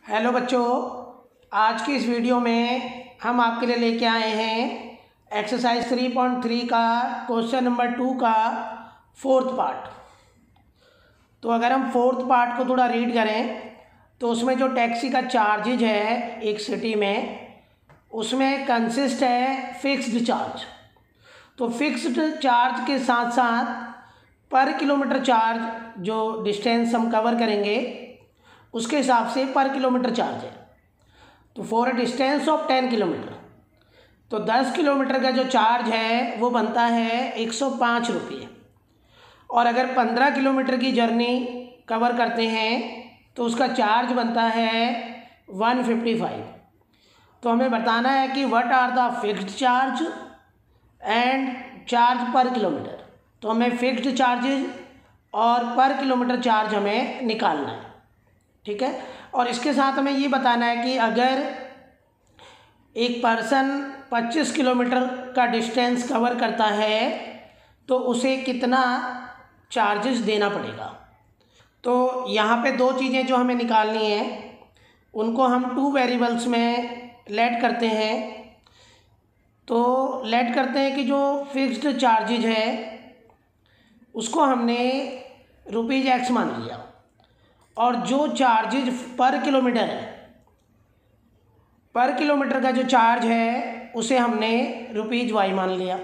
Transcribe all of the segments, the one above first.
Hello बच्चों, आज की इस वीडियो में हम आपके लिए लेके आए हैं एक्सरसाइज 3.3 का क्वेश्चन नंबर 2 का फोर्थ पार्ट। तो अगर हम फोर्थ पार्ट को थोड़ा रीड करें तो उसमें जो टैक्सी का चार्जेज है एक सिटी में, उसमें कंसिस्ट है फिक्स्ड चार्ज। तो फिक्स्ड चार्ज के साथ साथ पर किलोमीटर चार्ज जो डिस्टेंस हम कवर करेंगे उसके हिसाब से पर किलोमीटर चार्ज है। तो for a distance of 10 kilometre, तो 10 किलोमीटर का जो चार्ज है वो बनता है 105 रुपये। और अगर 15 किलोमीटर की जर्नी कवर करते हैं तो उसका चार्ज बनता है 155। तो हमें बताना है कि what are the fixed charge and charge per kilometre. तो हमें फिक्स्ड चार्जेज और पर किलोमीटर चार्ज हमें निकालना है, ठीक है। और इसके साथ हमें ये बताना है कि अगर एक पर्सन 25 किलोमीटर का डिस्टेंस कवर करता है तो उसे कितना चार्जेस देना पड़ेगा। तो यहाँ पे दो चीज़ें जो हमें निकालनी है उनको हम 2 वेरिएबल्स में लेट करते हैं। तो लेट करते हैं कि जो फिक्स्ड चार्जेज है उसको हमने ₹X मान लिया, और जो चार्जेज पर किलोमीटर है, पर किलोमीटर का जो चार्ज है उसे हमने ₹Y मान लिया।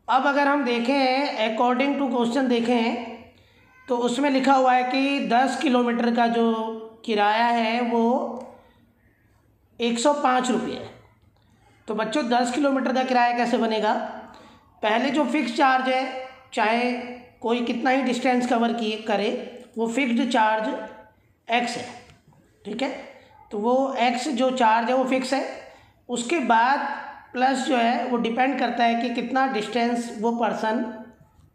अब अगर हम देखें अकॉर्डिंग टू क्वेश्चन देखें तो उसमें लिखा हुआ है कि 10 किलोमीटर का जो किराया है वो 105 रुपये है। तो बच्चों 10 किलोमीटर का किराया कैसे बनेगा? पहले जो फिक्स चार्ज है, चाहे कोई कितना ही डिस्टेंस कवर करे, वो फिक्स्ड चार्ज X है, ठीक है। तो वो X जो चार्ज है वो फिक्स है। उसके बाद प्लस जो है वो डिपेंड करता है कि कितना डिस्टेंस वो पर्सन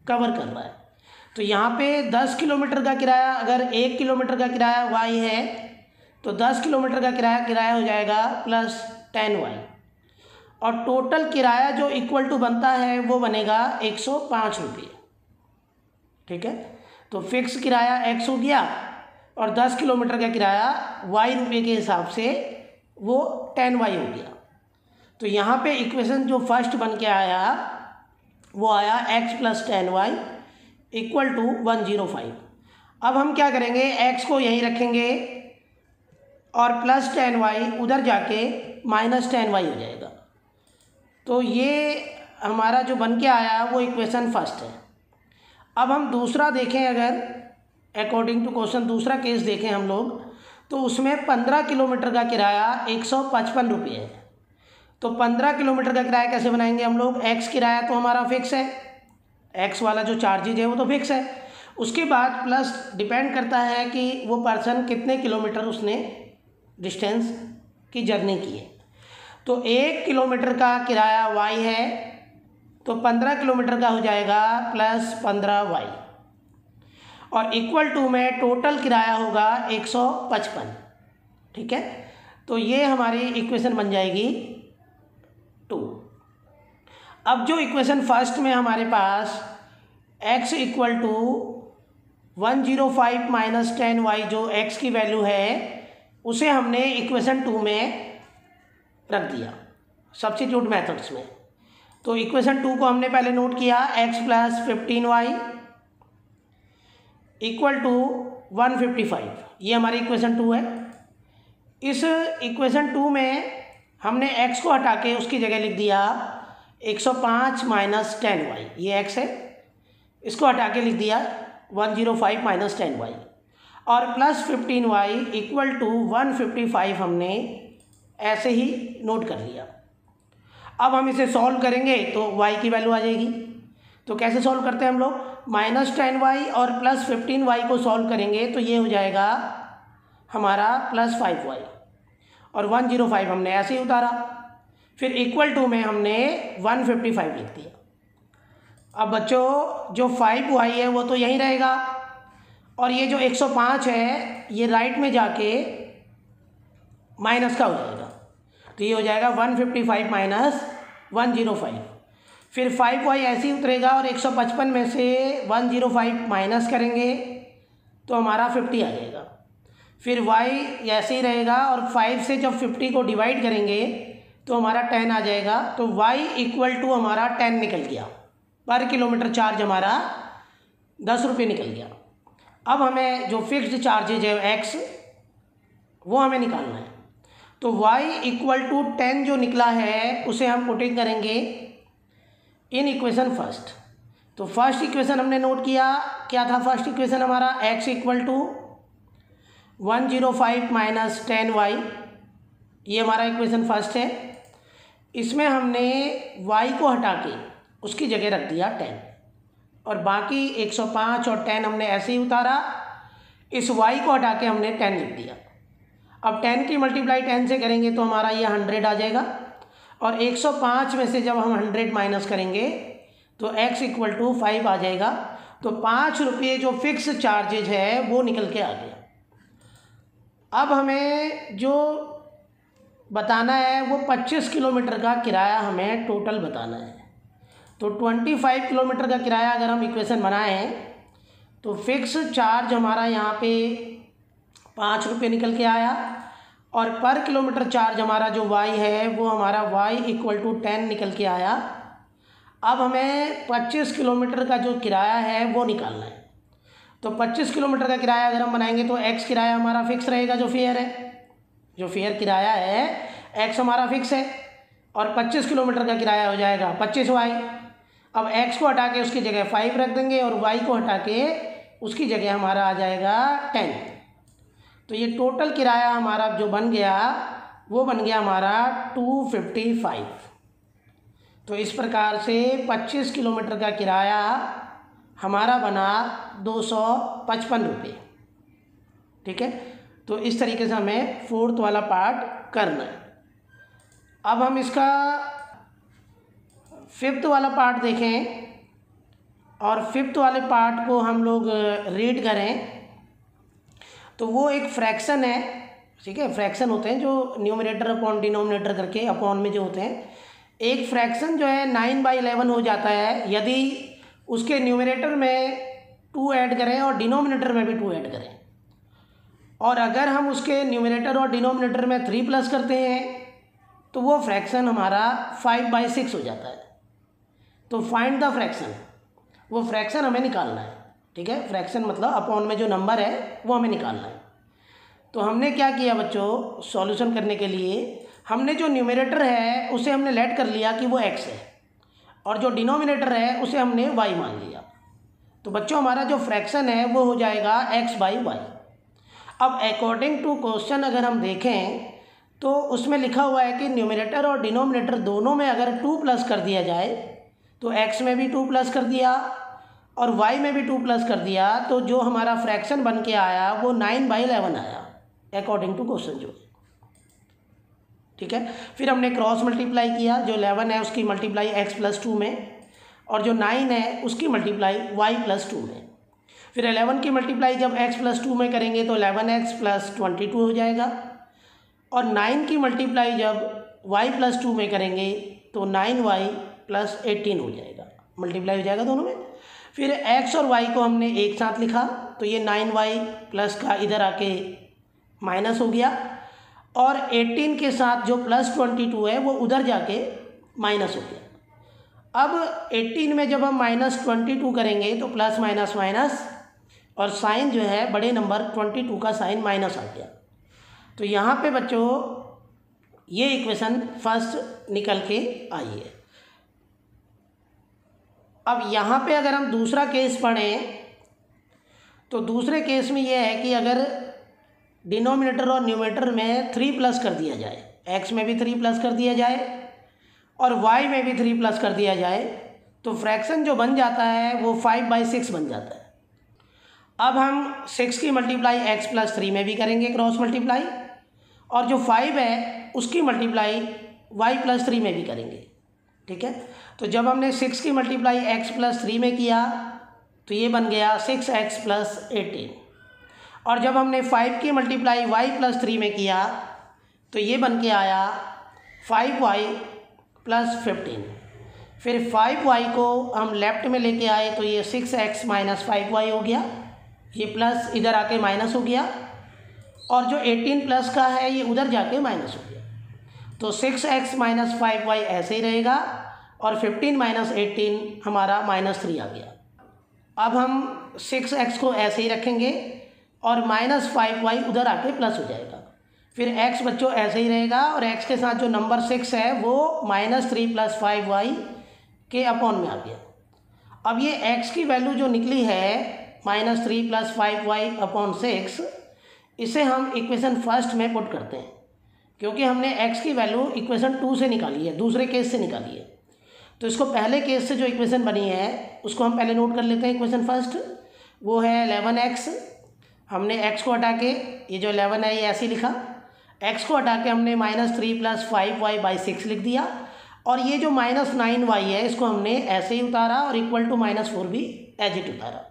कवर कर रहा है। तो यहाँ पे 10 किलोमीटर का किराया, अगर 1 किलोमीटर का किराया Y है तो 10 किलोमीटर का किराया हो जाएगा प्लस 10Y, और टोटल किराया जो इक्वल टू बनता है वो बनेगा 105 रुपये, ठीक है। तो फिक्स किराया X हो गया और 10 किलोमीटर का किराया Y रुपये के हिसाब से वो 10Y हो गया। तो यहाँ पे इक्वेशन जो फर्स्ट बन के आया वो आया X + 10Y = 105। अब हम क्या करेंगे, X को यहीं रखेंगे और प्लस 10Y उधर जाके माइनस 10Y हो जाएगा। तो ये हमारा जो बन के आया वो इक्वेशन फर्स्ट है। अब हम दूसरा देखें, अगर अकॉर्डिंग टू क्वेश्चन दूसरा केस देखें हम लोग, तो उसमें 15 किलोमीटर का किराया 155 रुपये है। तो 15 किलोमीटर का किराया कैसे बनाएंगे हम लोग? X किराया तो हमारा फिक्स है, X वाला जो चार्जेज है वो तो फिक्स है। उसके बाद प्लस डिपेंड करता है कि वो पर्सन कितने किलोमीटर उसने डिस्टेंस की जर्नी की है। तो 1 किलोमीटर का किराया Y है तो 15 किलोमीटर का हो जाएगा प्लस 15Y, और इक्वल टू में टोटल किराया होगा 155, ठीक है। तो ये हमारी इक्वेशन बन जाएगी 2। अब जो इक्वेशन फर्स्ट में हमारे पास X = 105 - 10Y जो X की वैल्यू है उसे हमने इक्वेशन 2 में रख दिया सब्स्टिट्यूट मेथड्स में। तो इक्वेशन 2 को हमने पहले नोट किया, X + 15Y = 155। ये हमारी इक्वेशन 2 है। इस इक्वेशन 2 में हमने X को हटा के उसकी जगह लिख दिया 105 - 10Y, ये X है, इसको हटा के लिख दिया 105 - 10Y, और प्लस 15Y = 155 हमने ऐसे ही नोट कर लिया। अब हम इसे सॉल्व करेंगे तो Y की वैल्यू आ जाएगी। तो कैसे सॉल्व करते हैं हम लोग? -10Y और प्लस 15Y को सॉल्व करेंगे तो ये हो जाएगा हमारा प्लस 5Y, और 105 हमने ऐसे ही उतारा। फिर इक्वल टू में हमने 155 लिख दिया। अब बच्चों जो 5Y है वो तो यहीं रहेगा, और ये जो 105 है ये राइट में जाके माइनस का हो जाएगा। तो ये हो जाएगा 155 - 105। फिर 5Y ऐसे ही उतरेगा और 155 में से 105 माइनस करेंगे तो हमारा 50 आ जाएगा। फिर y ऐसे ही रहेगा, और 5 से जब 50 को डिवाइड करेंगे तो हमारा 10 आ जाएगा। तो y इक्वल टू हमारा 10 निकल गया, पर किलोमीटर चार्ज हमारा 10 रुपये निकल गया। अब हमें जो फिक्स्ड चार्जेज है x वो हमें निकालना है। तो y इक्वल टू 10 जो निकला है उसे हम पुटिंग करेंगे इन इक्वेशन फर्स्ट। तो फर्स्ट इक्वेशन हमने नोट किया, क्या था फर्स्ट इक्वेशन हमारा, x equal to 105 minus 10y, ये हमारा इक्वेशन फर्स्ट है। इसमें हमने y को हटा के उसकी जगह रख दिया 10, और बाकी 105 और 10 हमने ऐसे ही उतारा, इस y को हटा के हमने 10 लिख दिया। अब 10 की मल्टीप्लाई 10 से करेंगे तो हमारा ये 100 आ जाएगा, और 105 में से जब हम 100 माइनस करेंगे तो x इक्वल टू 5 आ जाएगा। तो 5 रुपये जो फिक्स चार्जेज है वो निकल के आ गया। अब हमें जो बताना है वो 25 किलोमीटर का किराया हमें टोटल बताना है। तो 25 किलोमीटर का किराया अगर हम इक्वेशन बनाएं तो फिक्स चार्ज हमारा यहाँ पे 5 रुपये निकल के आया, और पर किलोमीटर चार्ज हमारा जो y है वो हमारा y इक्वल टू 10 निकल के आया। अब हमें 25 किलोमीटर का जो किराया है वो निकालना है। तो 25 किलोमीटर का किराया अगर हम बनाएंगे तो x किराया हमारा फिक्स रहेगा, जो फेयर है, जो फेयर किराया है x हमारा फिक्स है, और 25 किलोमीटर का किराया हो जाएगा 25y। अब x को हटा के उसकी जगह 5 रख देंगे, और y को हटा के उसकी जगह हमारा आ जाएगा 10। तो ये टोटल किराया हमारा जो बन गया वो बन गया हमारा 255। तो इस प्रकार से 25 किलोमीटर का किराया हमारा बना 255 रुपये। ठीक है, तो इस तरीके से हमें फोर्थ वाला पार्ट करना है। अब हम इसका फिफ्थ वाला पार्ट देखें, और फिफ्थ वाले पार्ट को हम लोग रीड करें तो वो एक फ्रैक्शन है। ठीक है, फ्रैक्शन होते हैं जो न्यूमरेटर अपॉन डिनोमिनेटर करके अपॉन में जो होते हैं। एक फ्रैक्शन जो है 9/11 हो जाता है यदि उसके न्यूमरेटर में 2 ऐड करें और डिनोमिनेटर में भी 2 ऐड करें, और अगर हम उसके न्यूमरेटर और डिनोमिनेटर में 3 प्लस करते हैं तो वो फ्रैक्शन हमारा 5/6 हो जाता है। तो फाइंड द फ्रैक्शन, वो फ्रैक्शन हमें निकालना है। ठीक है, फ्रैक्शन मतलब अपॉन में जो नंबर है वो हमें निकालना है। तो हमने क्या किया बच्चों, सॉल्यूशन करने के लिए हमने जो न्यूमरेटर है उसे हमने लेट कर लिया कि वो x है, और जो डिनोमिनेटर है उसे हमने y मान लिया। तो बच्चों हमारा जो फ्रैक्शन है वो हो जाएगा x/y। अब अकॉर्डिंग टू क्वेश्चन अगर हम देखें तो उसमें लिखा हुआ है कि न्यूमरेटर और डिनोमिनेटर दोनों में अगर 2 प्लस कर दिया जाए, तो x में भी 2 प्लस कर दिया और y में भी 2 प्लस कर दिया, तो जो हमारा फ्रैक्शन बन के आया वो 9/11 आया अकॉर्डिंग टू क्वेश्चन जो। ठीक है, फिर हमने क्रॉस मल्टीप्लाई किया, जो 11 है उसकी मल्टीप्लाई x+2 में, और जो 9 है उसकी मल्टीप्लाई y+2 में। फिर 11 की मल्टीप्लाई जब x+2 में करेंगे तो 11x+22 हो जाएगा, और 9 की मल्टीप्लाई जब y+2 में करेंगे तो 9y+18 हो जाएगा, मल्टीप्लाई हो जाएगा दोनों में। फिर x और y को हमने एक साथ लिखा तो ये 9y प्लस का इधर आके माइनस हो गया, और 18 के साथ जो +22 है वो उधर जाके माइनस हो गया। अब 18 में जब हम -22 करेंगे तो प्लस माइनस माइनस, और साइन जो है बड़े नंबर 22 का साइन माइनस आ गया। तो यहाँ पे बच्चों ये इक्वेशन फर्स्ट निकल के आई है। अब यहाँ पे अगर हम दूसरा केस पढ़ें तो दूसरे केस में ये है कि अगर डिनोमिनेटर और न्यूमरेटर में 3 प्लस कर दिया जाए, x में भी 3 प्लस कर दिया जाए और y में भी 3 प्लस कर दिया जाए, तो फ्रैक्शन जो बन जाता है वो 5/6 बन जाता है। अब हम 6 की मल्टीप्लाई x+3 में भी करेंगे क्रॉस मल्टीप्लाई, और जो 5 है उसकी मल्टीप्लाई y+3 में भी करेंगे। ठीक है, तो जब हमने 6 की मल्टीप्लाई x+3 में किया तो ये बन गया 6x+18, और जब हमने 5 की मल्टीप्लाई y+3 में किया तो ये बन के आया 5y+15। फिर 5y को हम लेफ्ट में लेके आए तो ये 6x - 5y हो गया, ये प्लस इधर आके माइनस हो गया, और जो 18 प्लस का है ये उधर जाके माइनस हो गया, तो 6x माइनस 5y ऐसे ही रहेगा और 15 माइनस 18 हमारा -3 आ गया। अब हम 6x को ऐसे ही रखेंगे और -5y उधर आके प्लस हो जाएगा। फिर x बच्चों ऐसे ही रहेगा और x के साथ जो नंबर 6 है वो -3 + 5y के अपॉन में आ गया। अब ये x की वैल्यू जो निकली है -3 + 5y अपॉन 6, इसे हम इक्वेशन फर्स्ट में पुट करते हैं, क्योंकि हमने x की वैल्यू इक्वेशन 2 से निकाली है, दूसरे केस से निकाली है। तो इसको पहले केस से जो इक्वेशन बनी है उसको हम पहले नोट कर लेते हैं। इक्वेशन फर्स्ट वो है 11x, हमने x को हटा के, ये जो 11 है ये ऐसे लिखा, x को हटा के हमने -3 + 5y/6 लिख दिया, और ये जो -9y है इसको हमने ऐसे ही उतारा और इक्वल टू -4 भी एज इट उतारा।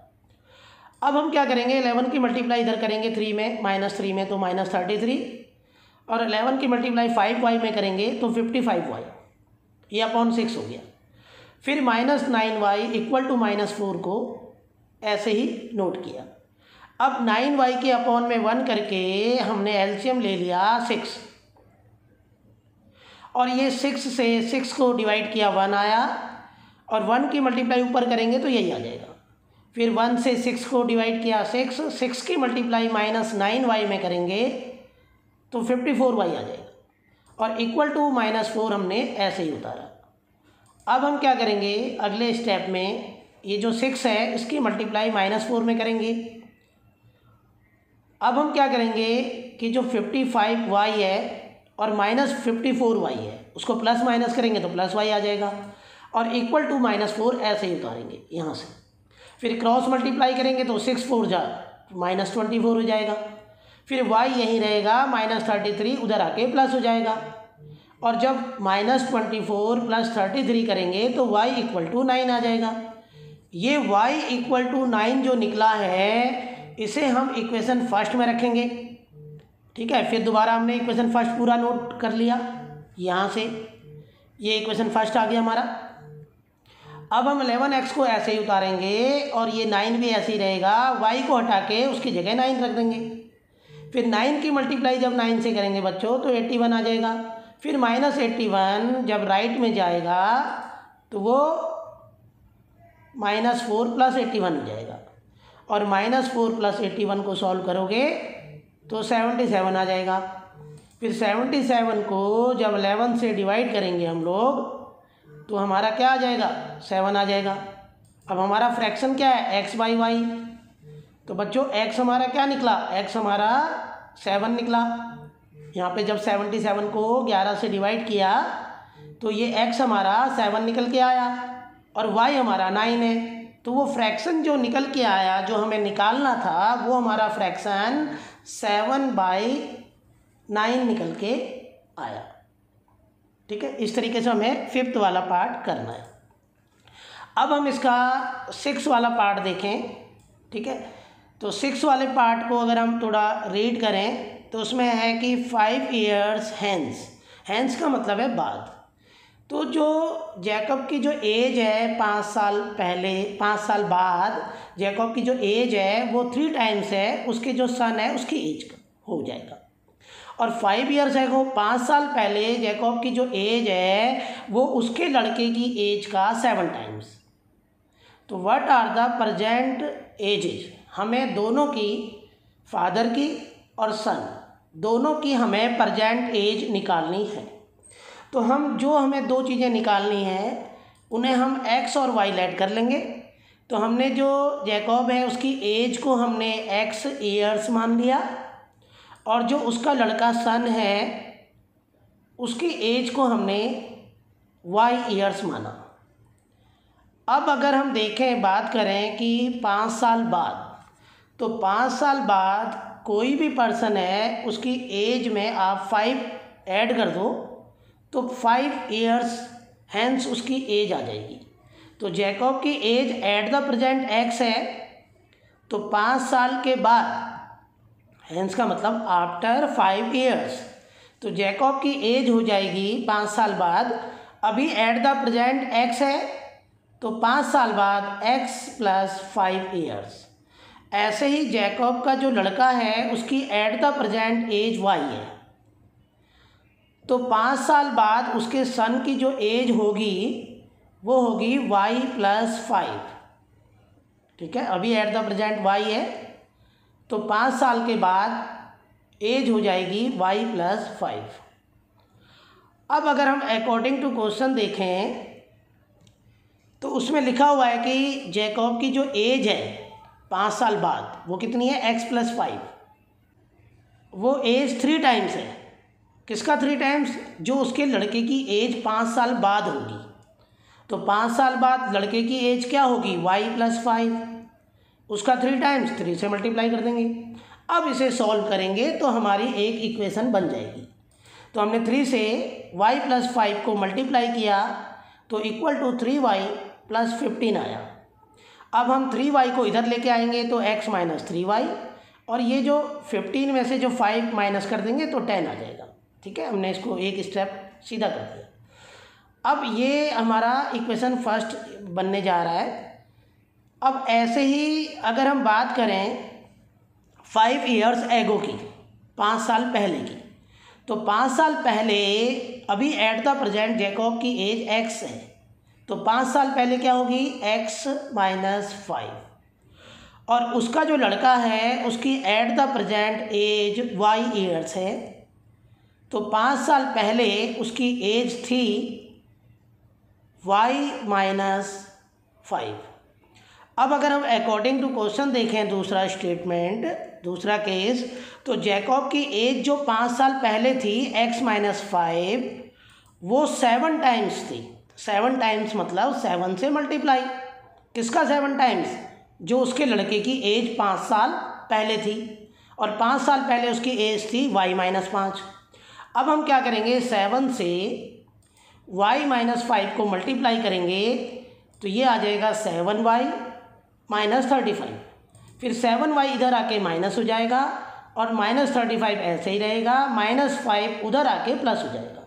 अब हम क्या करेंगे, 11 की मल्टीप्लाई इधर करेंगे 3 में, -3 में तो -33, और 11 की मल्टीप्लाई 5y में करेंगे तो 55y, ये अपॉन 6 हो गया। फिर -9y इक्वल टू -4 को ऐसे ही नोट किया। अब 9y के अपॉन में 1 करके हमने एलसीएम ले लिया 6, और ये 6 से 6 को डिवाइड किया 1 आया, और 1 की मल्टीप्लाई ऊपर करेंगे तो यही आ जाएगा। फिर 1 से 6 को डिवाइड किया 6 की मल्टीप्लाई -9y में करेंगे तो 54y आ जाएगा, और इक्वल टू -4 हमने ऐसे ही उतारा। अब हम क्या करेंगे, अगले स्टेप में ये जो 6 है इसकी मल्टीप्लाई -4 में करेंगे। अब हम क्या करेंगे कि जो 55y है और -54y है उसको प्लस माइनस करेंगे तो +y आ जाएगा, और इक्वल टू -4 ऐसे ही उतारेंगे यहाँ से। फिर क्रॉस मल्टीप्लाई करेंगे तो 6 4 जा -24 हो जाएगा। फिर y यहीं रहेगा, -33 उधर आके प्लस हो जाएगा, और जब -24 + 33 करेंगे तो y = 9 आ जाएगा। ये y = 9 जो निकला है इसे हम इक्वेशन फर्स्ट में रखेंगे, ठीक है। फिर दोबारा हमने इक्वेशन फर्स्ट पूरा नोट कर लिया यहाँ से, ये इक्वेशन फर्स्ट आ गया हमारा। अब हम 11x को ऐसे ही उतारेंगे और ये 9 भी ऐसे ही रहेगा, y को हटा के उसकी जगह 9 रख देंगे। फिर 9 की मल्टीप्लाई जब 9 से करेंगे बच्चों तो 81 आ जाएगा। फिर -81 जब राइट में जाएगा तो वो -4 + 81 हो जाएगा, और -4 + 81 को सॉल्व करोगे तो 77 आ जाएगा। फिर 77 को जब 11 से डिवाइड करेंगे हम लोग तो हमारा क्या आ जाएगा, 7 आ जाएगा। अब हमारा फ्रैक्शन क्या है, x/y, तो बच्चों x हमारा क्या निकला, x हमारा 7 निकला। यहाँ पे जब 77 को 11 से डिवाइड किया तो ये x हमारा 7 निकल के आया और y हमारा 9 है। तो वो फ्रैक्शन जो निकल के आया, जो हमें निकालना था, वो हमारा फ्रैक्शन 7/9 निकल के आया, ठीक है। इस तरीके से हमें 5th वाला पार्ट करना है। अब हम इसका 6 वाला पार्ट देखें, ठीक है। तो 6 वाले पार्ट को अगर हम थोड़ा रीड करें तो उसमें है कि 5 years hence का मतलब है बाद। तो जो जैकब की जो एज है 5 साल पहले, 5 साल बाद जैकब की जो एज है वो 3 टाइम्स है उसके जो सन है उसकी एज का हो जाएगा। और 5 years है वो 5 साल पहले जैकब की जो एज है वो उसके लड़के की एज का 7 टाइम्स। तो what are the present ages, हमें दोनों की, फादर की और सन दोनों की हमें प्रेजेंट एज निकालनी है। तो हमें 2 चीज़ें निकालनी हैं, उन्हें हम x और y ऐड कर लेंगे। तो हमने जो जैकब है उसकी एज को हमने x ईयर्स मान लिया, और जो उसका लड़का सन है उसकी एज को हमने y ईयर्स माना। अब अगर हम देखें, बात करें कि 5 साल बाद, तो 5 साल बाद कोई भी पर्सन है उसकी एज में आप 5 ऐड कर दो तो 5 years हैंस उसकी एज आ जाएगी। तो जैकब की age at the present x है, तो 5 साल के बाद, हैंस का मतलब आफ्टर 5 years, तो जैकब की एज हो जाएगी 5 साल बाद। अभी एट द प्रेजेंट x है तो 5 साल बाद x + 5 years, ऐसे ही जैकब का जो लड़का है उसकी at the present age Y है, तो 5 साल बाद उसके सन की जो एज होगी वो होगी वाई प्लस 5। ठीक है, अभी एट द प्रेजेंट वाई है, तो 5 साल के बाद एज हो जाएगी वाई प्लस 5। अब अगर हम अकॉर्डिंग टू क्वेश्चन देखें तो उसमें लिखा हुआ है कि जैकब की जो एज है 5 साल बाद वो कितनी है, x प्लस 5। वो एज 3 टाइम्स है। किसका 3 टाइम्स? जो उसके लड़के की एज 5 साल बाद होगी। तो 5 साल बाद लड़के की एज क्या होगी, y प्लस 5, उसका 3 टाइम्स 3 से मल्टीप्लाई कर देंगे। अब इसे सॉल्व करेंगे तो हमारी एक इक्वेशन बन जाएगी। तो हमने 3 से y प्लस 5 को मल्टीप्लाई किया तो इक्वल टू 3y प्लस 15 आया। अब हम 3y को इधर लेके आएंगे तो x माइनस 3y, और ये जो 15 में से जो 5 माइनस कर देंगे तो 10 आ जाएगा। ठीक है, हमने इसको एक स्टेप सीधा कर दिया। अब ये हमारा इक्वेशन फर्स्ट बनने जा रहा है। अब ऐसे ही अगर हम बात करें 5 ईयर्स एगो की, 5 साल पहले की, तो 5 साल पहले अभी एट द प्रेजेंट जैकब की एज x है, तो 5 साल पहले क्या होगी, x माइनस 5, और उसका जो लड़का है उसकी at the present age y years है, तो 5 साल पहले उसकी एज थी y माइनस 5। अब अगर हम अकॉर्डिंग टू क्वेश्चन देखें दूसरा स्टेटमेंट, दूसरा केस, तो जैकब की एज जो 5 साल पहले थी x माइनस 5 वो 7 टाइम्स थी। 7 टाइम्स मतलब 7 से मल्टीप्लाई। किसका 7 टाइम्स? जो उसके लड़के की एज 5 साल पहले थी, और 5 साल पहले उसकी एज थी y माइनस 5। अब हम क्या करेंगे, 7 से y माइनस 5 को मल्टीप्लाई करेंगे तो ये आ जाएगा 7y माइनस 35। फिर 7y इधर आके माइनस हो जाएगा और माइनस 35 ऐसे ही रहेगा, माइनस 5 उधर आके प्लस हो जाएगा।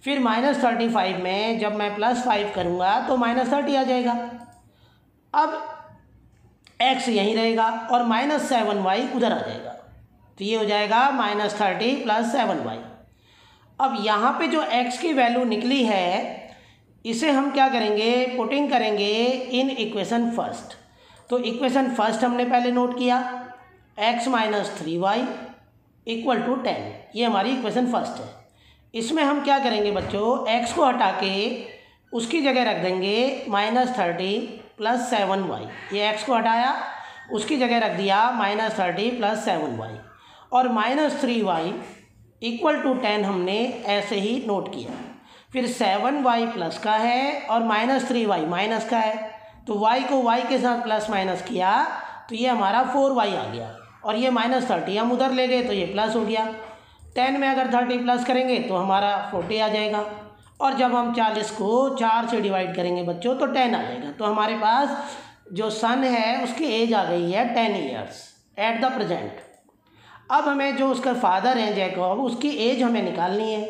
फिर माइनस 35 में जब मैं प्लस 5 करूँगा तो माइनस 30 आ जाएगा। अब x यहीं रहेगा और माइनस 7y उधर आ जाएगा, तो ये हो जाएगा माइनस 30 प्लस 7y। अब यहाँ पे जो x की वैल्यू निकली है इसे हम क्या करेंगे, पुटिंग करेंगे इन इक्वेशन फर्स्ट। तो इक्वेशन फर्स्ट हमने पहले नोट किया, x minus 3y equal to 10, ये हमारी इक्वेशन फर्स्ट है। इसमें हम क्या करेंगे बच्चों, x को हटा के उसकी जगह रख देंगे माइनस 30 प्लस 7y। ये x को हटाया, उसकी जगह रख दिया माइनस 30 प्लस 7y, और माइनस 3y इक्वल टू 10 हमने ऐसे ही नोट किया। फिर 7y प्लस का है और माइनस 3y माइनस का है, तो y को y के साथ प्लस माइनस किया तो ये हमारा 4y आ गया, और ये माइनस 30 हम उधर ले गए तो ये प्लस हो गया। 10 में अगर 30 प्लस करेंगे तो हमारा 40 आ जाएगा, और जब हम 40 को 4 से डिवाइड करेंगे बच्चों तो 10 आ जाएगा। तो हमारे पास जो सन है उसकी एज आ गई है 10 ईयर्स एट द प्रेजेंट। अब हमें जो उसका फादर है जैकब, उसकी एज हमें निकालनी है,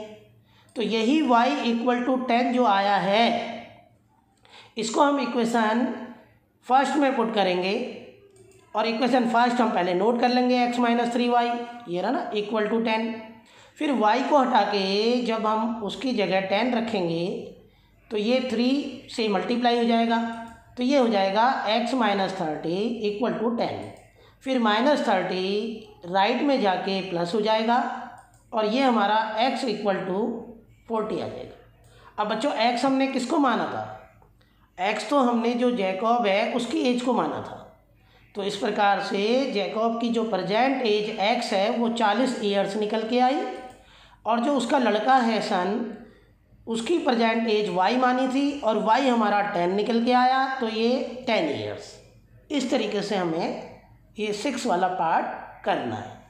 तो यही y इक्वल टू 10 जो आया है इसको हम इक्वेशन फर्स्ट में पुट करेंगे, और इक्वेशन फर्स्ट हम पहले नोट कर लेंगे x माइनस 3y, ये रहा ना, इक्वल टू 10। फिर y को हटा के जब हम उसकी जगह 10 रखेंगे तो ये 3 से मल्टीप्लाई हो जाएगा, तो ये हो जाएगा x माइनस 30 इक्वल टू 10। फिर माइनस 30 राइट में जाके प्लस हो जाएगा, और ये हमारा x इक्वल टू 40 आ जाएगा। अब बच्चों x हमने किसको माना था, x तो हमने जो जैकब है उसकी एज को माना था। तो इस प्रकार से जैकब की जो प्रेजेंट एज x है वो 40 ईयर्स निकल के आई, और जो उसका लड़का है सन उसकी प्रेजेंट एज y मानी थी और y हमारा 10 निकल के आया, तो ये 10 ईयर्स। इस तरीके से हमें ये 6 वाला पार्ट करना है।